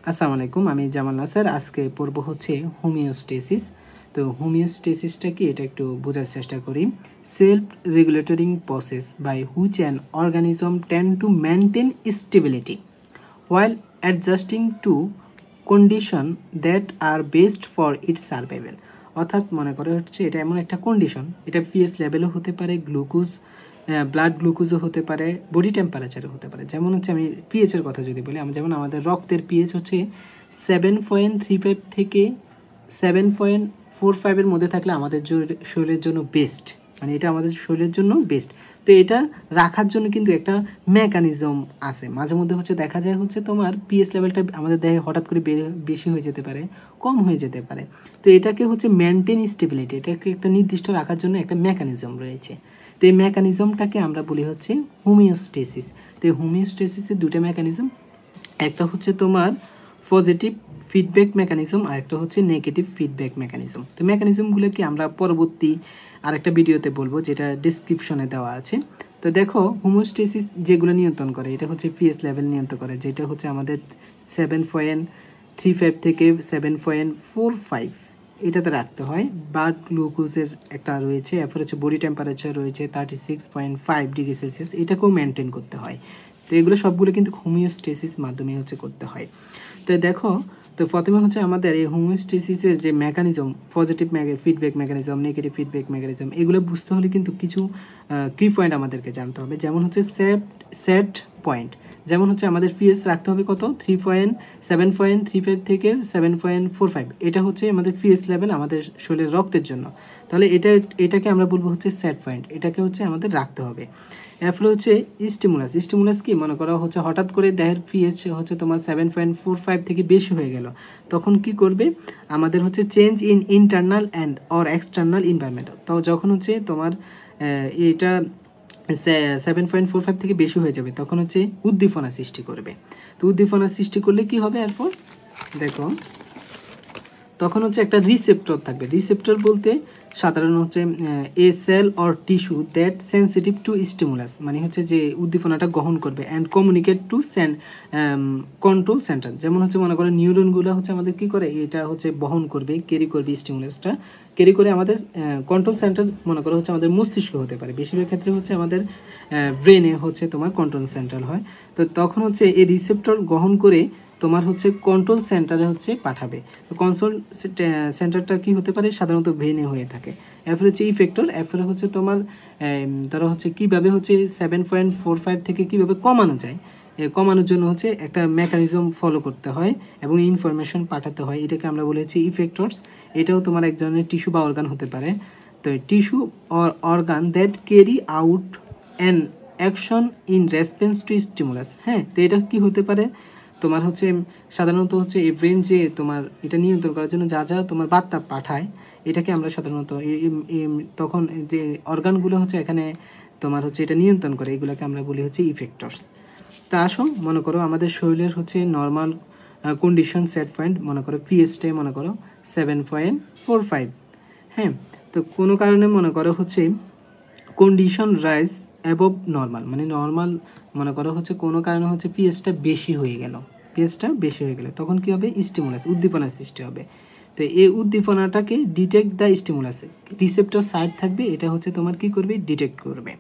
আসসালামু আলাইকুম, আমি জামাল নাসার। আজকে পড়ব হচ্ছে হোমিওস্টেসিস। তো হোমিওস্টেসিসটা কি এটা একটু বোঝার চেষ্টা করি। Self regulating process by which an organism tend to maintain stability while adjusting to condition that are best for its survival। অর্থাৎ মনে করে হচ্ছে এটা এমন একটা কন্ডিশন, এটা পিএইচ লেভেলও হতে পারে, গ্লুকোজ ব্লাড গ্লুকোজও হতে পারে, বডি টেম্পারেচারও হতে পারে। যেমন হচ্ছে আমি পিএইচ এর কথা যদি বলি, যেমন আমাদের রক্তের পিএইচ হচ্ছে 7.35 থেকে 7.45 এর মধ্যে থাকলে আমাদের শরীরের জন্য বেস্ট, মানে এটা আমাদের শরীরের জন্য বেস্ট। তো এটা রাখার জন্য কিন্তু একটা মেকানিজম আছে। মাঝে মধ্যে হচ্ছে দেখা যায় হচ্ছে তোমার পিএইচ লেভেলটা আমাদের দেহে হঠাৎ করে বেশি হয়ে যেতে পারে, কম হয়ে যেতে পারে। তো এটাকে হচ্ছে মেনটেন স্টেবিলিটি, এটাকে একটা নির্দিষ্ট রাখার জন্য একটা মেকানিজম রয়েছে। তো এই মেকানিজমটাকে আমরা বলি হচ্ছে হোমিওস্টেসিস। তো এই হোমিওস্টেসিসের দুটো মেকানিজম, একটা হচ্ছে তোমার পজিটিভ ফিডব্যাক মেকানিজম আর একটা হচ্ছে নেগেটিভ ফিডব্যাক মেকানিজম। তো মেকানিজমগুলোকে আমরা পরবর্তী আরেকটা ভিডিওতে বলবো, যেটা ডিসক্রিপশনে দেওয়া আছে। তো দেখো, হোমিওস্টেসিস যেগুলো নিয়ন্ত্রণ করে, এটা হচ্ছে পিএইচ লেভেল নিয়ন্ত্রণ করে, যেটা হচ্ছে আমাদের 7.35 থেকে 7.45 এটাতে রাখতে হয়। ব্লাড গ্লুকোজের একটা রয়েছে, এরপর হচ্ছে বডি টেম্পারেচার রয়েছে 36.5 ডিগ্রি সেলসিয়াস, এটাকেও মেনটেন করতে হয়। তো এগুলো সবগুলো কিন্তু হোমিওস্টেসিস মাধ্যমে হচ্ছে করতে হয়। তো দেখো, তো প্রথমে হচ্ছে আমাদের এই হোমিওস্টেসিসের যে mechanism, positive feedback mechanism, negative feedback mechanism, এগুলো বুঝতে হলে কিন্তু কিছু কি পয়েন্ট আমাদেরকে জানতে হবে। যেমন হচ্ছে সেট পয়েন্ট, যেমন হচ্ছে আমাদের পিএইচ রাখতে হবে কত, 7.35 থেকে 7.45, এটা হচ্ছে আমাদের পিএইচ লেভেল আমাদের শরীরের রক্তের জন্য। তাহলে এটাকে আমরা বলবো হচ্ছে সেট পয়েন্ট, এটাকে হচ্ছে আমাদের রাখতে হবে। এরপরে হচ্ছে স্টিমুলাস কি মনে করা হচ্ছে হঠাৎ করে দেহের পিএইচ হচ্ছে তোমার 7.45 থেকে বেশি হয়ে গেল, তখন কি করবে আমাদের হচ্ছে change in internal and or external environment. তো যখন হচ্ছে তোমার এটা 7.45 থেকে বেশি হয়ে যাবে, তখন হচ্ছে উদ্দীপনা সৃষ্টি করবে। তো উদ্দীপনা সৃষ্টি করলে কি হবে, এরপর দেখো তখন হচ্ছে একটা রিসেপ্টর থাকবে। রিসেপ্টর বলতে সাধারণ হচ্ছে a cell or tissue that sensitive to stimulus, মানে হচ্ছে যে উদ্দীপনাটা গ্রহণ করবে and communicate to control centre. যেমন হচ্ছে মনে করো নিউরনগুলো হচ্ছে আমাদের কি করে, এটা হচ্ছে বহন করবে, ক্যারি করবে স্টিমুলাসটা, ক্যারি করে আমাদের কন্ট্রোল সেন্টার মনে করো হচ্ছে আমাদের মস্তিষ্ক হতে পারে, বেশিরভাগ ক্ষেত্রে হচ্ছে আমাদের ব্রেনে হচ্ছে তোমার কন্ট্রোল সেন্টার হয়। তো তখন হচ্ছে এই রিসেপ্টর গ্রহণ করে তোমার হচ্ছে কন্ট্রোল সেন্টারে হচ্ছে পাঠাবে। তো কন্ট্রোল সেন্টারটা কি হতে পারে, সাধারণত ভেনে হয়ে থাকে। এরপরে হচ্ছে ইফেক্টর, এরপরে হচ্ছে তোমার ধরো হচ্ছে কিভাবে হচ্ছে 7.45 থেকে কিভাবে কমানো যায়, কমানোর জন্য হচ্ছে একটা মেকানিজম ফলো করতে হয় এবং ইনফরমেশন পাঠাতে হয়, এটাকে আমরা বলেছি ইফেক্টরস। এটাও তোমার এক ধরনের টিস্যু বা অর্গান হতে পারে। তো tissue or organ that carry out an action in response to stimulus. হ্যাঁ, তো এটা কি হতে পারে, তোমার হচ্ছে সাধারণত হচ্ছে এই ব্রেন যে তোমার এটা নিয়ন্ত্রণ করার জন্য যা যা তোমার বার্তা পাঠায়, এটাকে আমরা সাধারণত তখন যে অর্গানগুলো হচ্ছে এখানে তোমার হচ্ছে এটা নিয়ন্ত্রণ করে, এগুলোকে আমরা বলি হচ্ছে ইফেক্টরস। তা আসো, মনে করো আমাদের শরীরের হচ্ছে নর্মাল কন্ডিশন সেট পয়েন্ট, মনে করো পিএইচটাই মনে করো 7.45। হ্যাঁ, তো কোনো কারণে মনে করো হচ্ছে কন্ডিশন রাইজ অ্যাবভ নর্মাল, মানে নর্মাল মনে করো হচ্ছে কোনো কারণে হচ্ছে পিএইচটা বেশি হয়ে গেল, তখন কি হবে, স্টিমুলাস উদ্দীপনা সৃষ্টি হবে। তো এই উদ্দীপনাটাকে detect the stimulus, receptor site থাকবে, এটা হচ্ছে তোমার কি করবে, ডিটেক্ট করবে।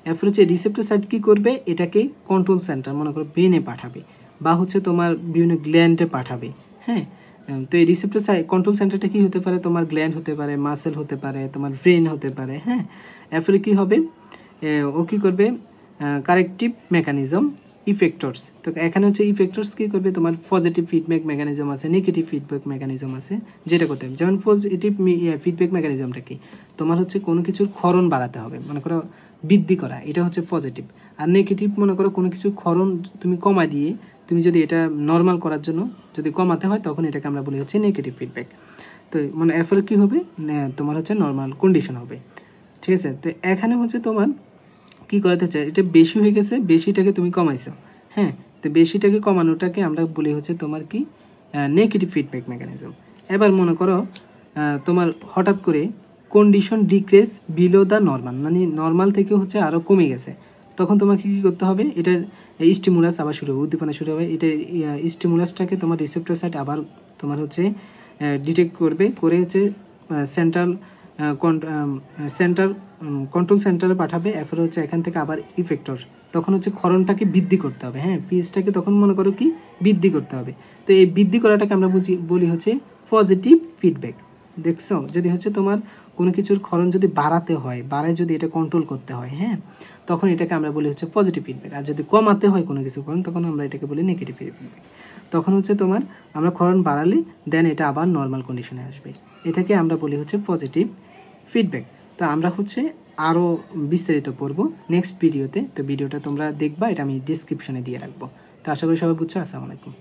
এরপর হচ্ছে রিসেপ্টর সাইট কি করবে, এটাকে কন্ট্রোল সেন্টার মনে করো ব্রেনে পাঠাবে বা হচ্ছে তোমার বিভিন্ন গ্ল্যান্ডে পাঠাবে। হ্যাঁ, তো এই রিসেপ্টর কন্ট্রোল সেন্টারটা কি হতে পারে, তোমার গ্ল্যান্ড হতে পারে, মাসেল হতে পারে, তোমার ব্রেন হতে পারে। হ্যাঁ, এরপরে কি হবে, ও কি করবে, কারেক্টিভ মেকানিজম ইফেক্টরস। তো এখানে হচ্ছে ইফেক্টরস কি করবে, তোমার পজিটিভ ফিডব্যাক মেকানিজম আছে, নেগেটিভ ফিডব্যাক মেকানিজম আছে, যেটা করতে হবে। যেমন পজিটিভ ফিডব্যাক মেকানিজমটা কি, তোমার হচ্ছে কোনো কিছুর ক্ষরণ বাড়াতে হবে, মনে করো বৃদ্ধি করা, এটা হচ্ছে পজিটিভ। আর নেগেটিভ মনে করো কোনো কিছুর ক্ষরণ তুমি কমায় দিয়ে তুমি যদি এটা নর্মাল করার জন্য যদি কমাতে হয়, তখন এটাকে আমরা বলি হচ্ছে নেগেটিভ ফিডব্যাক। তো মানে এরপরে কি হবে, তোমার হচ্ছে নর্মাল কন্ডিশন হবে। ঠিক আছে, তো এখানে হচ্ছে তোমার কি করতে চাই, এটা বেশি হয়ে গেছে, বেশিটাকে তুমি কমাইছো। হ্যাঁ, তো বেশিটাকে কমানোটাকে আমরা বলি হচ্ছে তোমার কি, নেগেটিভ ফিডব্যাক মেকানিজম। এবার মনে করো তোমার হঠাৎ করে condition decrease below the normal, মানে নর্মাল থেকে হচ্ছে আরো কমে গেছে, তখন তোমাকে কি করতে হবে, এটার স্টিমুলাস আবার শুরু হবে, উদ্দীপনা শুরু হবে। এটা স্টিমুলাসটাকে তোমার রিসেপ্টর সাইট আবার তোমার হচ্ছে ডিটেক্ট করবে, করে হচ্ছে সেন্ট্রাল কন্ট্রোল সেন্টারে পাঠাবে। এরপরে হচ্ছে এখান থেকে আবার ইফেক্টর, তখন হচ্ছে ক্ষরণটাকে বৃদ্ধি করতে হবে, হ্যাঁ পিএইচটাকে তখন মনে করো কি বৃদ্ধি করতে হবে। তো এই বৃদ্ধি করাটাকে আমরা বলি হচ্ছে পজিটিভ ফিডব্যাক। দেখছো, যদি হচ্ছে তোমার কোনো কিছুর ক্ষরণ যদি বাড়াতে হয়, বাড়ায় যদি এটা কন্ট্রোল করতে হয়, হ্যাঁ তখন এটাকে আমরা বলি হচ্ছে পজিটিভ ফিডব্যাক। আর যদি কমাতে হয় কোনো কিছু ক্ষরণ, তখন আমরা এটাকে বলি নেগেটিভ ফিডব্যাক। তখন হচ্ছে তোমার আমরা ক্ষরণ বাড়ালে দেন এটা আবার নর্মাল কন্ডিশনে আসবে, এটাকে আমরা বলি হচ্ছে পজিটিভ ফিডব্যাক। তো আমরা হচ্ছে আরও বিস্তারিত পড়বো নেক্সট ভিডিওতে। তো ভিডিওটা তোমরা দেখবা, এটা আমি ডিসক্রিপশনে দিয়ে রাখবো। তো আশা করি সবাই বুঝছো। আসসালামু আলাইকুম।